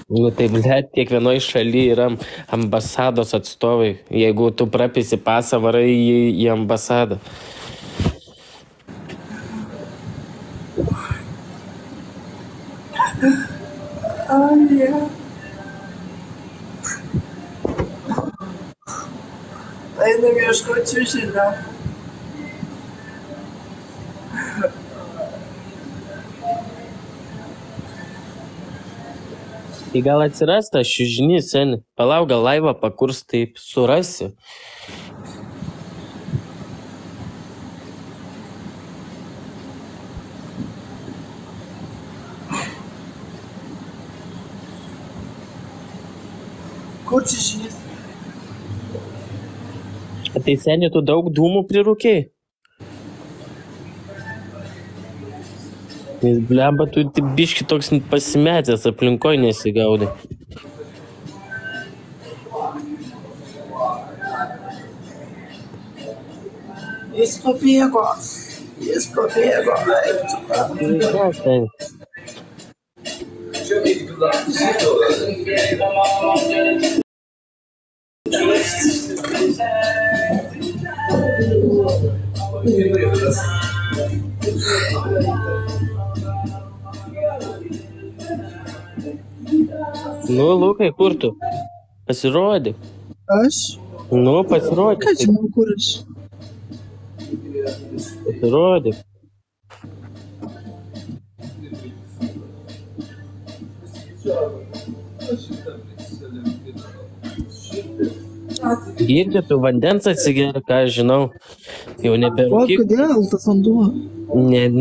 Nu tai, blėt, kiekvienoje šalyje yra ambasados atstovai. Jeigu tu prapisi pasą, varai į ambasadą. Einam ieškoti čiužinio. Tai gal atsiras tas čiužinys, seni. Palauk, gal laivą pakurs, taip surasi. Kur čiužinys? Tai seni, tu daug dūmų prirūkiai? Blemba, tu biški toks pasimetęs, aplinkoj nesigaudai. Jis pabėgo. Nu, Lukai, kur tu? Pasirodė. Aš? Nu, pasirodė. Ką žinau, kur aš? Pasirodė. Girdi, tu vandens atsigeria, ką aš žinau. Jau O neberūkyk. kodėl tas vanduo?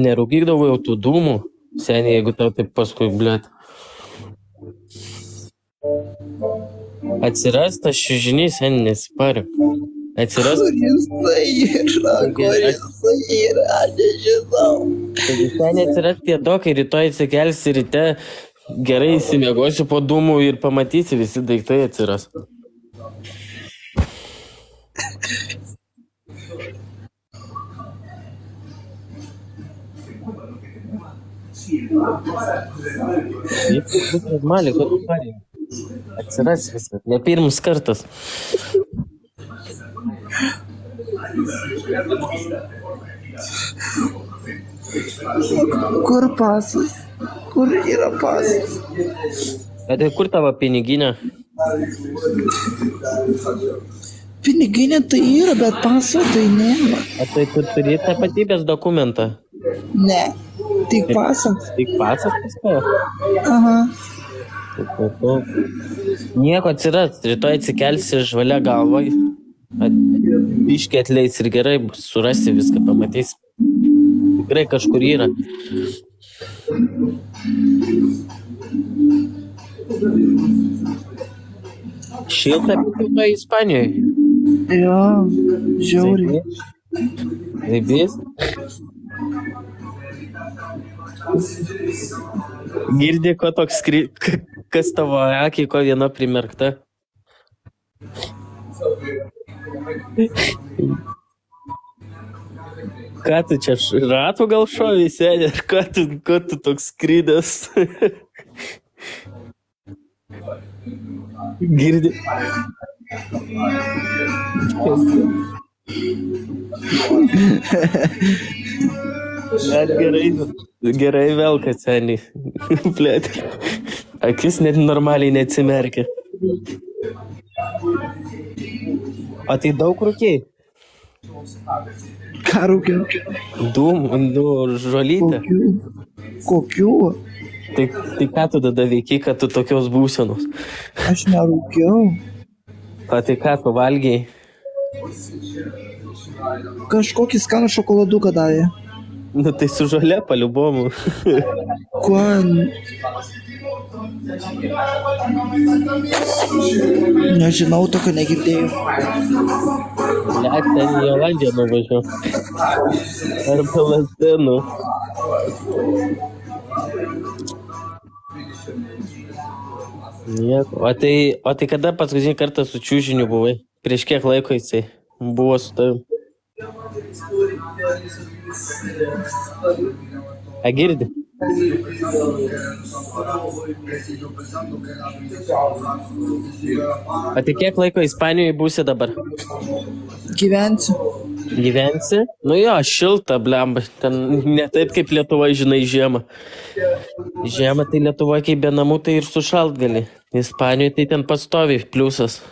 Nerūkydavau jau tų dūmų. Seniai, jeigu tau taip paskui, blėt. Atsiras tas čiužinys, seniai, nesiparė. Atsiras. Kur jisai yra, nežinau. Taigi seniai atsiras pieto, kai rytoj atsikelsi ryte, gerai įsimiegosiu po dūmų ir pamatysi, visi daiktai atsiras. Bus normaliai, kad tu parėjai. Atsiras viskas, ne pirmas kartas. Kur pasas? Kur yra pasas? Tai kur tavo piniginė? Piniginė tai yra, bet paso tai nėra. Tai tu turi tapatybės dokumentą? Ne, tik pasas. Tik pasas paskui? Aha. Nieko atsiras, rytoj atsikelsi žvalia galvoj. Biškį atleis ir gerai, surasi viską, pamatys. Tikrai kažkur yra. Šilta apipilto Ispanijoje. Jo, žiauriai. Laibės? Girdi, ko toks kas tavo akiai, ko viena primerkta? Ką tu čia, ratų gal šovį sėdė, ar ko tu toks skrydęs? Girdi. Net gerai vėl, kad seniai. Plėt. Akis net normaliai neatsimerkia. O tai daug rūkiai? Ką rūkiau? Žolytę. Kokių? Tai ką tu tada veiki, kad tu tokios būsenos? Aš nerūkiau. O tai ką tu valgiai? Kažkokį skanų šokoladuką davė. Nu tai su žolė paliubomu. Kuo? Nežinau, tokio negirdėjau. Liat, ten į Olandiją nuvažiuo. Arba Lazdėnų. Nieko. O tai kada paskutinį kartą su čiužiniu buvai? Prieš kiek laiko jisai buvo su tavim? A girdi? O tai kiek laiko Ispanijoje būsi dabar? Gyvensiu. Gyvensi? Nu jo, šilta, blemba. Ten ne taip kaip Lietuvoje, žinai, žiemą. Žiemą tai Lietuvoje kaip be namų, tai ir sušalt gali. Ispanijoje tai ten pastovi pliusas.